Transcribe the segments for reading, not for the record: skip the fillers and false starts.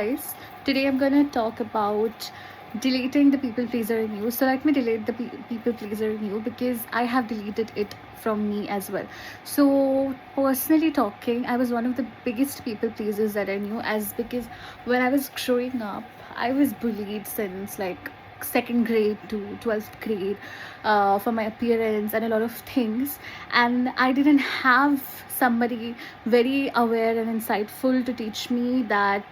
Guys, today I'm gonna talk about deleting the people pleaser in you. So let me delete the people pleaser in you because I have deleted it from me as well. So personally talking, I was one of the biggest people pleasers that I knew, as because when I was growing up, I was bullied since like second grade to 12th grade for my appearance and a lot of things, and I didn't have somebody very aware and insightful to teach me that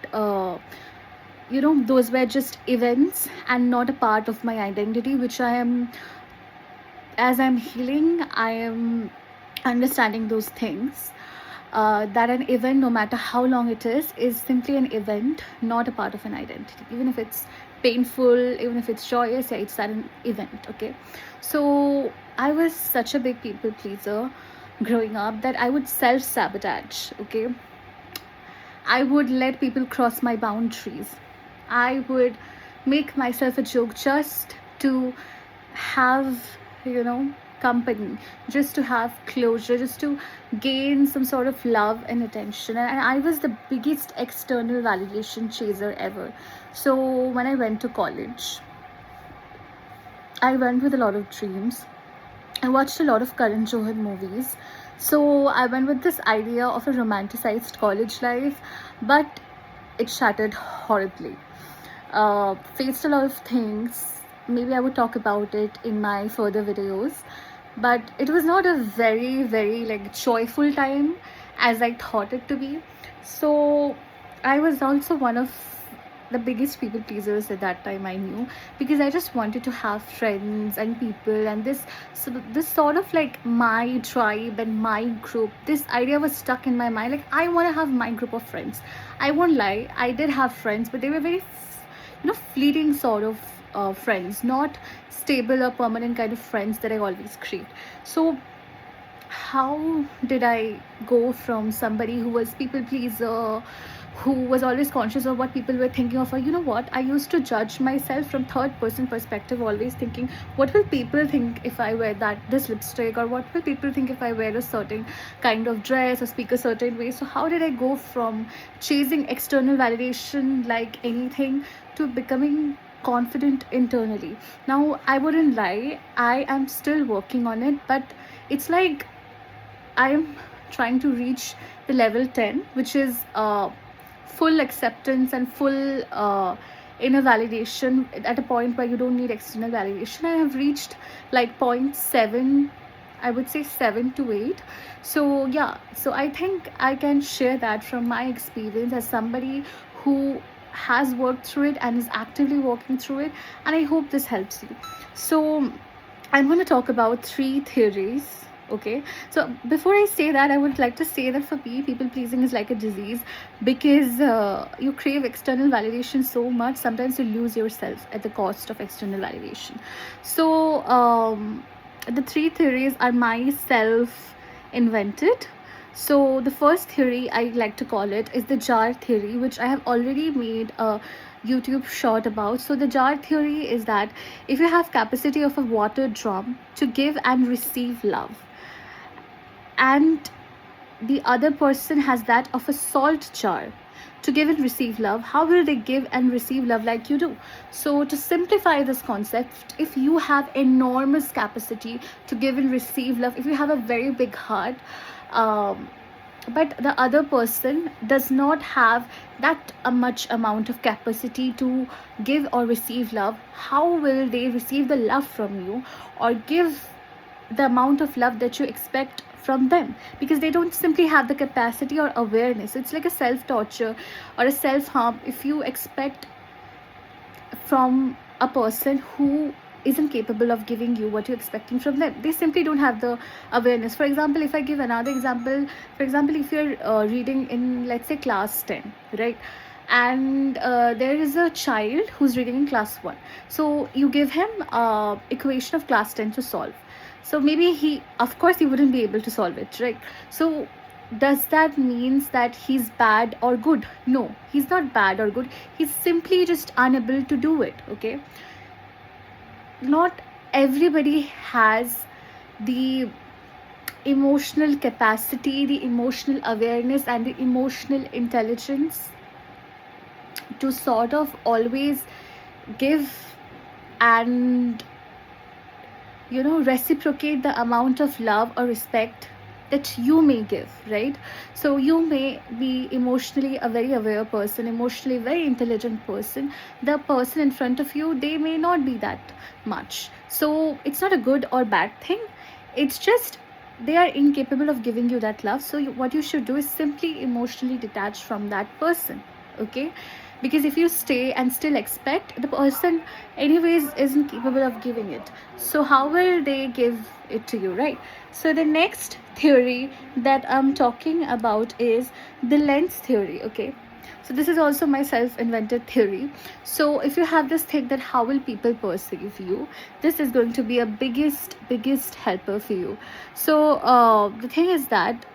those were just events and not a part of my identity, which I am, as I'm healing, I am understanding those things. That an event, no matter how long it is simply an event, not a part of an identity. Even if it's painful, even if it's joyous, yeah, it's an event. Okay, so I was such a big people pleaser growing up that I would self sabotage. Okay, I would let people cross my boundaries. I would make myself a joke just to have, you know, company, just to have closure, just to gain some sort of love and attention. And I was the biggest external validation chaser ever. So when I went to college, I went with a lot of dreams. I watched a lot of Karan Johar movies. So I went with this idea of a romanticized college life, but it shattered horribly. Faced a lot of things. Maybe I would talk about it in my further videos. But it was not a very, very like joyful time as I thought it to be. So I was also one of the biggest people pleasers at that time I knew, because I just wanted to have friends and people, and this sort of like my tribe and my group. This idea was stuck in my mind. Like, I want to have my group of friends. I won't lie, I did have friends, but they were very fleeting sort of friends, not stable or permanent kind of friends that I always craved. So how did I go from somebody who was people pleaser, who was always conscious of what people were thinking of her? You know what? I used to judge myself from third person perspective, always thinking, what will people think if I wear this lipstick, or what will people think if I wear a certain kind of dress or speak a certain way? So how did I go from chasing external validation like anything to becoming confident internally? Now, I wouldn't lie, I am still working on it, but it's like I am trying to reach the level 10, which is full acceptance and full inner validation, at a point where you don't need external validation. I have reached like point 7, I would say 7 to 8. So yeah, so I think I can share that from my experience as somebody who has worked through it and is actively working through it, and I hope this helps you. So I'm going to talk about 3 theories. Okay, so before I say that, I would like to say that for me, people pleasing is like a disease, because you crave external validation so much, sometimes you lose yourself at the cost of external validation. So the 3 theories are myself invented. So the first theory, I like to call it, is the jar theory, which I have already made a YouTube short about. So the jar theory is that if you have capacity of a water drum to give and receive love, and the other person has that of a salt jar to give and receive love, how will they give and receive love like you do? So to simplify this concept, if you have enormous capacity to give and receive love, if you have a very big heart, but the other person does not have that much amount of capacity to give or receive love, how will they receive the love from you or give the amount of love that you expect from them? Because they don't simply have the capacity or awareness. It's like a self torture or a self harm if you expect from a person who isn't capable of giving you what you're expecting from them. They simply don't have the awareness. For example, if I give another example, for example, if you're reading in, let's say, class 10, right, and there is a child who's reading in class 1, so you give him equation of class 10 to solve. So maybe of course he wouldn't be able to solve it, right? So does that means that he's bad or good? No, he's not bad or good, he's simply just unable to do it. Okay, not everybody has the emotional capacity, the emotional awareness, and the emotional intelligence to sort of always give and reciprocate the amount of love or respect that you may give, right? So you may be emotionally a very aware person, emotionally very intelligent person. The person in front of you, they may not be that much. So it's not a good or bad thing. It's just they are incapable of giving you that love. So what you should do is simply emotionally detach from that person, okay? Because if you stay and still expect, the person anyways isn't capable of giving it, so how will they give it to you, right? So the next theory that I'm talking about is the lens theory, okay? So this is also my self-invented theory. So if you have this thing that how will people perceive you, this is going to be a biggest helper for you. So the thing is that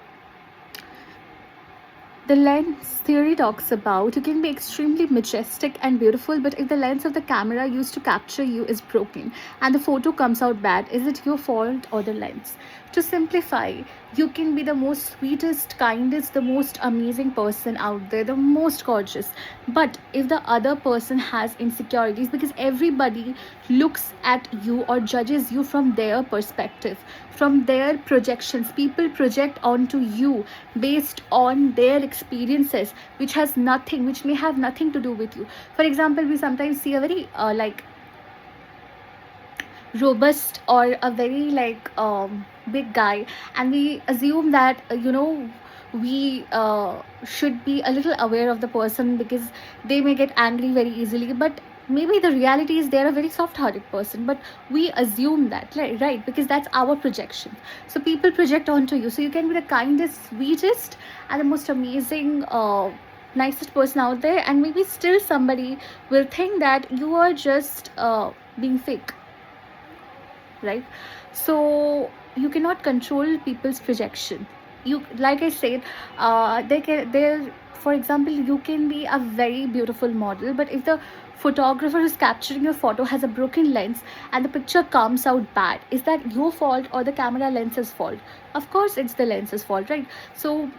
the lens theory talks about you can be extremely majestic and beautiful, but if the lens of the camera used to capture you is broken and the photo comes out bad, is it your fault or the lens? To simplify, you can be the most sweetest, kindest, the most amazing person out there, the most gorgeous. But if the other person has insecurities, because everybody looks at you or judges you from their perspective, from their projections, people project onto you based on their experiences, which may have nothing to do with you. For example, we sometimes see a very robust or a very big guy, and we assume that we should be a little aware of the person because they may get angry very easily, but maybe the reality is they're a very soft hearted person, but we assume that, right? Because that's our projection. So people project onto you, so you can be the kindest, sweetest, and the most amazing nicest person out there, and maybe still somebody will think that you are just being fake, right? So you cannot control people's projection. You, like I said, they're, for example, you can be a very beautiful model, but if the photographer who's capturing your photo has a broken lens and the picture comes out bad, is that your fault or the camera lens's fault? Of course it's the lens's fault, right? So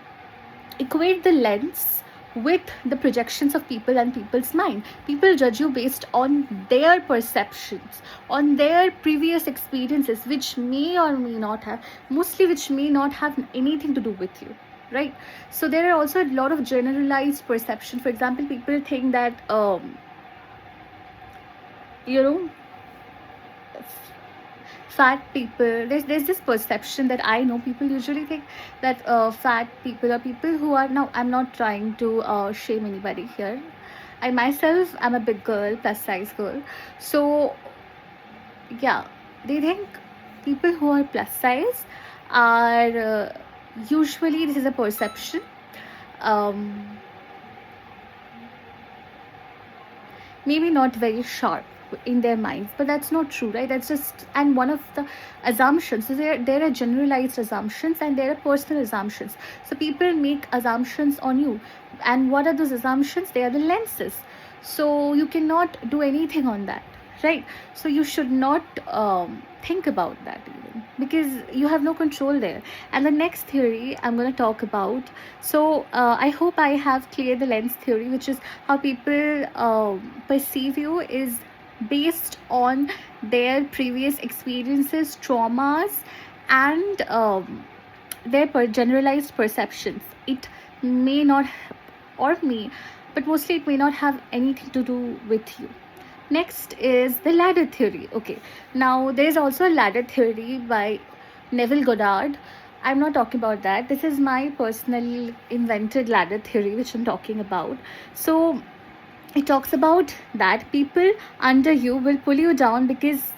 equate the lens with the projections of people and people's mind. People judge you based on their perceptions, on their previous experiences, which may or may not have, mostly which may not have anything to do with you, right? So there are also a lot of generalized perception. For example, people think that you know fat people, there's this perception that I know people usually think that fat people are people who are, now I'm not trying to shame anybody here, I myself am a big girl, plus size girl. So yeah, they think people who are plus size are usually, this is a perception, um, maybe not very sharp in their minds, but that's not true, right? That's just, and one of the assumptions, so there are generalized assumptions and there are personal assumptions. So people make assumptions on you, and what are those assumptions? They are the lenses. So you cannot do anything on that, right? So you should not think about that even, because you have no control there. And the next theory I'm going to talk about, so I hope I have cleared the lens theory, which is how people perceive you is based on their previous experiences, traumas, and their generalized perceptions. It may not, or may, but mostly it may not have anything to do with you. Next is the ladder theory. Okay, now there's also a ladder theory by Neville Goddard. I'm not talking about that. This is my personal invented ladder theory, which I'm talking about. So it talks about that people under you will pull you down because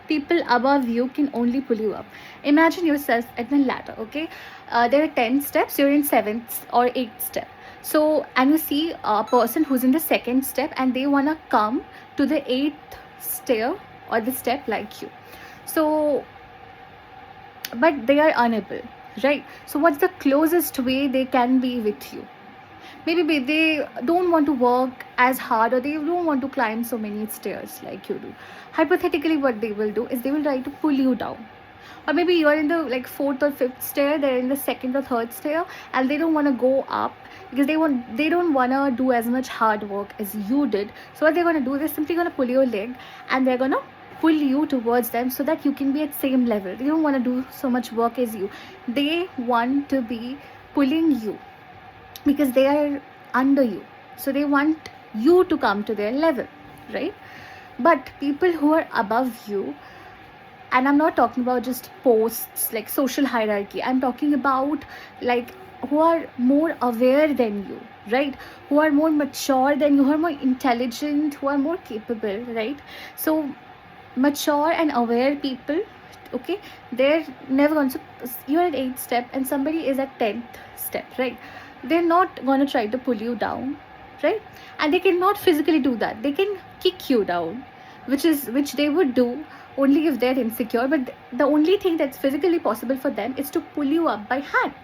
people above you can only pull you up. Imagine yourself at the ladder, okay? There are 10 steps, you're in 7th or 8th step. So, and you see a person who's in the 2nd step and they want to come to the 8th stair or the step like you. So, but they are unable, right? So, what's the closest way they can be with you? Maybe they don't want to work as hard, or they don't want to climb so many stairs like you do. Hypothetically, what they will do is they will try to pull you down. Or maybe you're in the like 4th or 5th stair, they're in the 2nd or 3rd stair, and they don't want to go up because they don't want to do as much hard work as you did. So what they're going to do, they're simply going to pull your leg, and they're going to pull you towards them so that you can be at same level. They don't want to do so much work as you. They want to be pulling you because they are under you, so they want you to come to their level, right? But people who are above you, and I'm not talking about just posts like social hierarchy, I'm talking about like who are more aware than you, right? Who are more mature than you, who are more intelligent, who are more capable, right? So mature and aware people, okay, they're never going to, you're at 8th step and somebody is at 10th step, right? They're not going to try to pull you down, right? And they cannot physically do that. They can kick you down, which they would do only if they're insecure. But the only thing that's physically possible for them is to pull you up by hand,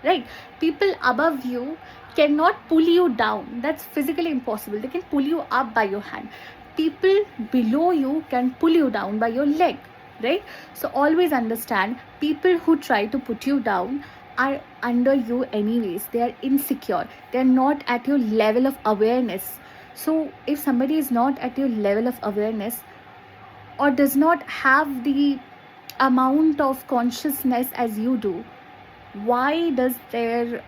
right? People above you cannot pull you down. That's physically impossible. They can pull you up by your hand. People below you can pull you down by your leg, right? So always understand, people who try to put you down are under you anyways. They are insecure. They're not at your level of awareness. So if somebody is not at your level of awareness or does not have the amount of consciousness as you do, why does their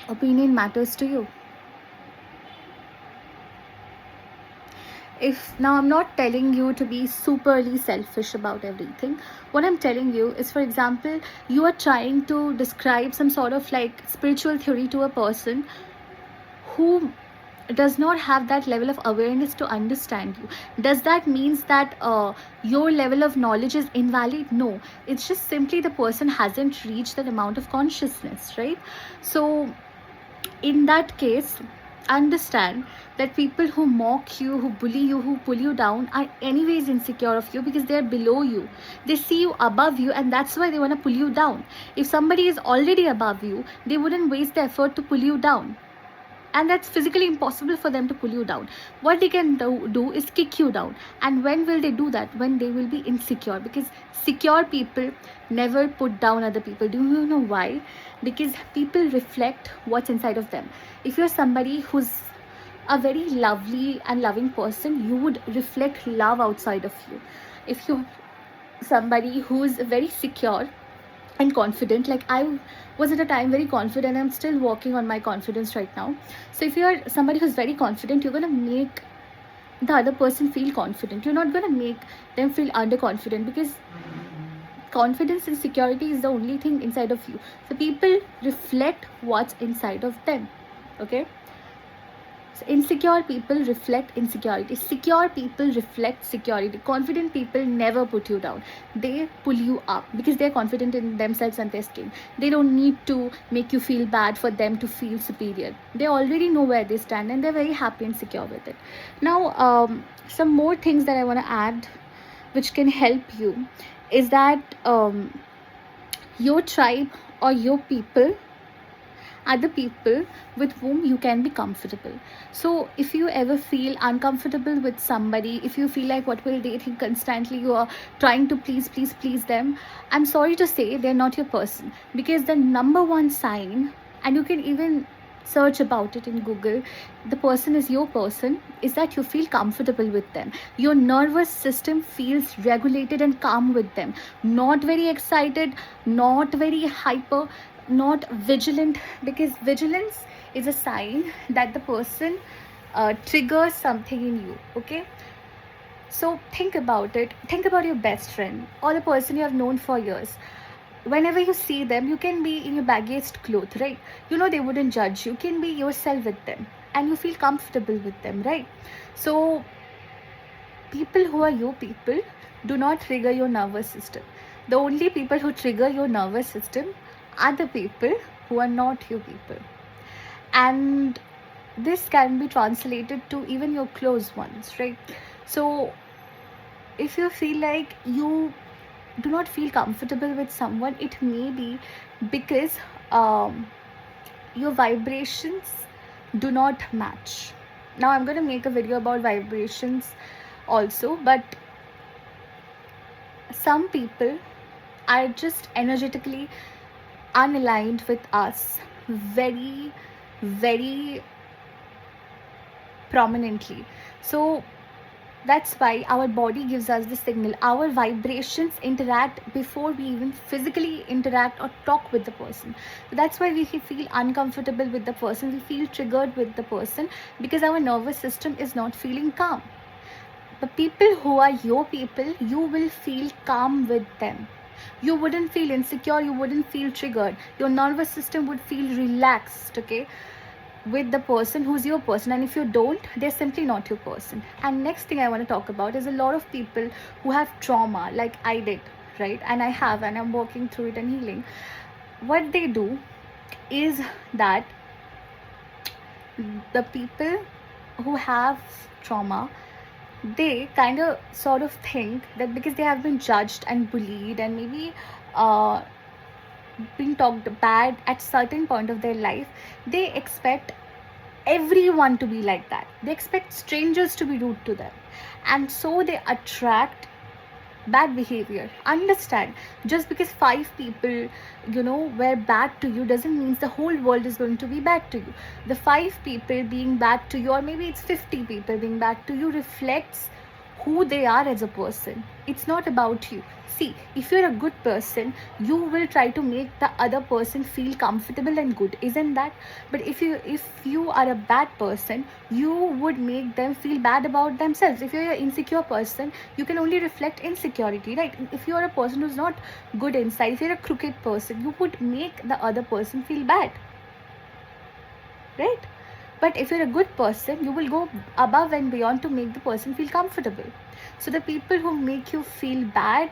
opinion matters to you? If now, I'm not telling you to be superly selfish about everything. What I'm telling you is, for example, you are trying to describe some sort of like spiritual theory to a person who does not have that level of awareness to understand you. Does that means that your level of knowledge is invalid? No, it's just simply the person hasn't reached that amount of consciousness, right? So in that case, understand that people who mock you, who bully you, who pull you down are anyways insecure of you because they're below you. They see you above you, and that's why they want to pull you down. If somebody is already above you, they wouldn't waste the effort to pull you down, and that's physically impossible for them to pull you down. What they can do is kick you down. And when will they do that? When they will be insecure, because secure people never put down other people. Do you know why? Because people reflect what's inside of them. If you're somebody who's a very lovely and loving person, you would reflect love outside of you. If you're somebody who's very secure and confident, like I was at a time very confident, I'm still working on my confidence right now. So if you're somebody who's very confident, you're going to make the other person feel confident. You're not going to make them feel underconfident, because confidence and security is the only thing inside of you. So people reflect what's inside of them, okay? So insecure people reflect insecurity. Secure people reflect security. Confident people never put you down. They pull you up because they're confident in themselves and their skin. They don't need to make you feel bad for them to feel superior. They already know where they stand and they're very happy and secure with it. Now, some more things that I want to add which can help you is that your tribe or your people are the people with whom you can be comfortable. So if you ever feel uncomfortable with somebody, if you feel like what will they think constantly, you are trying to please them, I'm sorry to say they're not your person. Because the number one sign, and you can even search about it in Google, the person is your person, is that you feel comfortable with them. Your nervous system feels regulated and calm with them. Not very excited, not very hyper, not vigilant, because vigilance is a sign that the person triggers something in you, okay? So think about it. Think about your best friend or the person you have known for years. Whenever you see them, you can be in your baggiest clothes, right? You know they wouldn't judge you. You can be yourself with them and you feel comfortable with them, right? So people who are your people do not trigger your nervous system. The only people who trigger your nervous system are the people who are not your people. And this can be translated to even your close ones, right? So if you feel like you do not feel comfortable with someone, it may be because your vibrations do not match. Now I'm going to make a video about vibrations also, but some people are just energetically unaligned with us very, very prominently. So that's why our body gives us the signal. Our vibrations interact before we even physically interact or talk with the person. So that's why we feel uncomfortable with the person, we feel triggered with the person, because our nervous system is not feeling calm. The people who are your people, you will feel calm with them. You wouldn't feel insecure, you wouldn't feel triggered. Your nervous system would feel relaxed, okay, with the person who's your person. And if you don't, they're simply not your person. And next thing I want to talk about is a lot of people who have trauma, like I did, right? And I have, and I'm working through it and healing. What they do is that the people who have trauma, they kind of sort of think that because they have been judged and bullied and maybe being talked bad at certain point of their life, they expect everyone to be like that. They expect strangers to be rude to them, and so they attract bad behavior. Understand, just because 5 people, were bad to you doesn't mean the whole world is going to be bad to you. The 5 people being bad to you, or maybe it's 50 people being bad to you, reflects who they are as a person. It's not about you. See, if you're a good person, you will try to make the other person feel comfortable and good, isn't that? But if you are a bad person, you would make them feel bad about themselves. If you're an insecure person, you can only reflect insecurity, right? If you're a person who's not good inside, if you're a crooked person, you would make the other person feel bad, right? But if you're a good person, you will go above and beyond to make the person feel comfortable. So the people who make you feel bad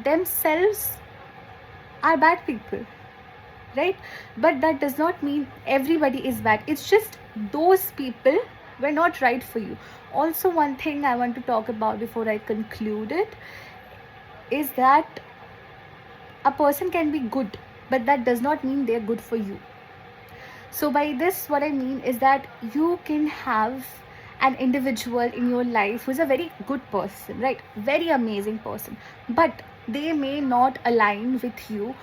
themselves are bad people, right? But that does not mean everybody is bad. It's just those people were not right for you. Also, one thing I want to talk about before I conclude it is that a person can be good, but that does not mean they're good for you. So by this, what I mean is that you can have an individual in your life who's a very good person, right? Very amazing person, but they may not align with you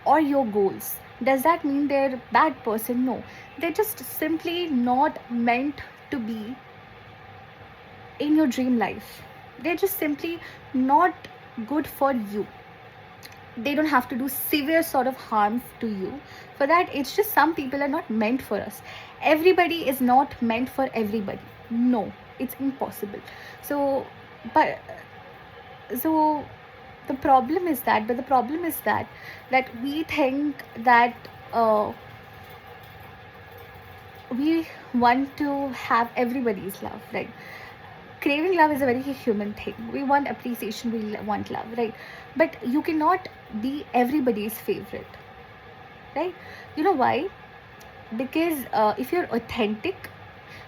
or your goals. Does that mean they're a bad person? No. They're just simply not meant to be in your dream life. They're just simply not good for you. They don't have to do severe sort of harm to you. For that, it's just some people are not meant for us. Everybody is not meant for everybody. No, it's impossible. So the problem is that we think that we want to have everybody's love, right? Craving love is a very human thing. We want appreciation, we want love, right? But you cannot be everybody's favorite, right? You know why? Because if you're authentic,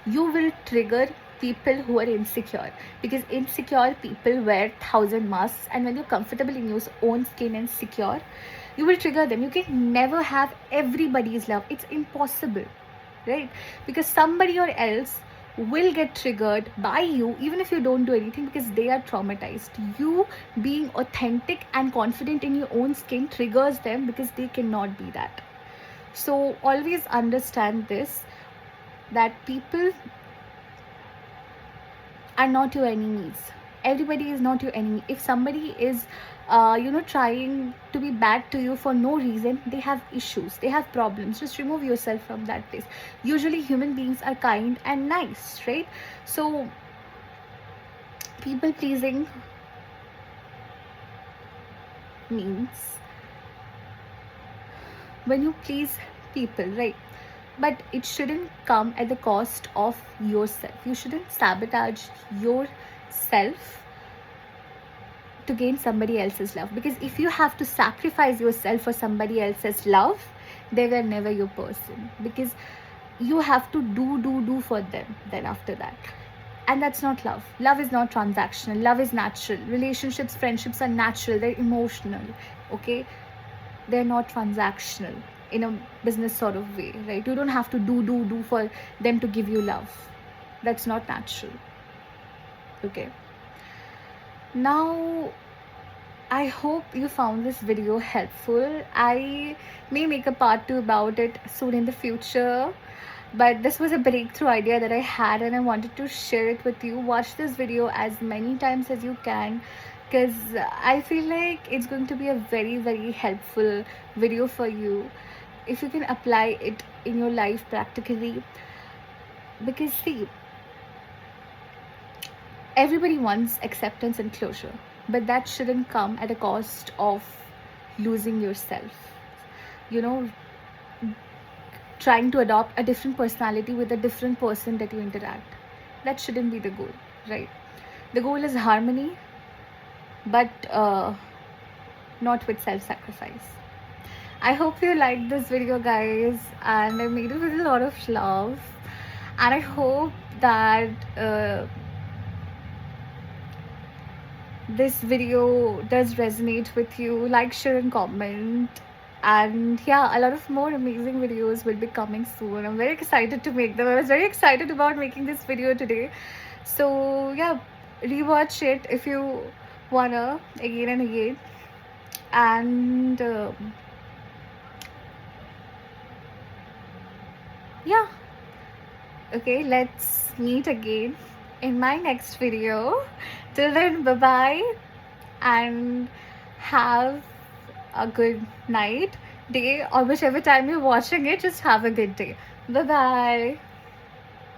you will trigger people who are insecure, because insecure people wear 1,000 masks, and when you're comfortable in your own skin and secure, you will trigger them. You can never have everybody's love. It's impossible, right? Because somebody or else will get triggered by you even if you don't do anything, because they are traumatized. You being authentic and confident in your own skin triggers them, because they cannot be that. So always understand this, that people are not your enemies. Everybody is not your enemy. If somebody is trying to be bad to you for no reason, they have issues, they have problems. Just remove yourself from that place. Usually human beings are kind and nice, right? So people pleasing means when you please people, right? But it shouldn't come at the cost of yourself. You shouldn't sabotage yourself to gain somebody else's love, because if you have to sacrifice yourself for somebody else's love, they were never your person, because you have to do for them then after that. And that's not love. Love is not transactional. Love is natural. Relationships, friendships are natural, they're emotional, okay? They're not transactional in a business sort of way, right? You don't have to do for them to give you love. That's not natural, okay? Now I hope you found this video helpful. I may make a part 2 about it soon in the future, but this was a breakthrough idea that I had and I wanted to share it with you. Watch this video as many times as you can, because I feel like it's going to be a very, very helpful video for you if you can apply it in your life practically. Because, see, everybody wants acceptance and closure, but that shouldn't come at a cost of losing yourself. You know, trying to adopt a different personality with a different person that you interact. That shouldn't be the goal, right? The goal is harmony, but not with self sacrifice. I hope you liked this video, guys, and I made it with a lot of love. And I hope that this video does resonate with you. Like, share, and comment. And yeah, a lot of more amazing videos will be coming soon. I'm very excited to make them. I was very excited about making this video today. So yeah, rewatch it if you wanna, again and again. And yeah, okay, let's meet again in my next video. Till then, bye bye, and have a good night, day, or whichever time you're watching it. Just have a good day. Bye bye.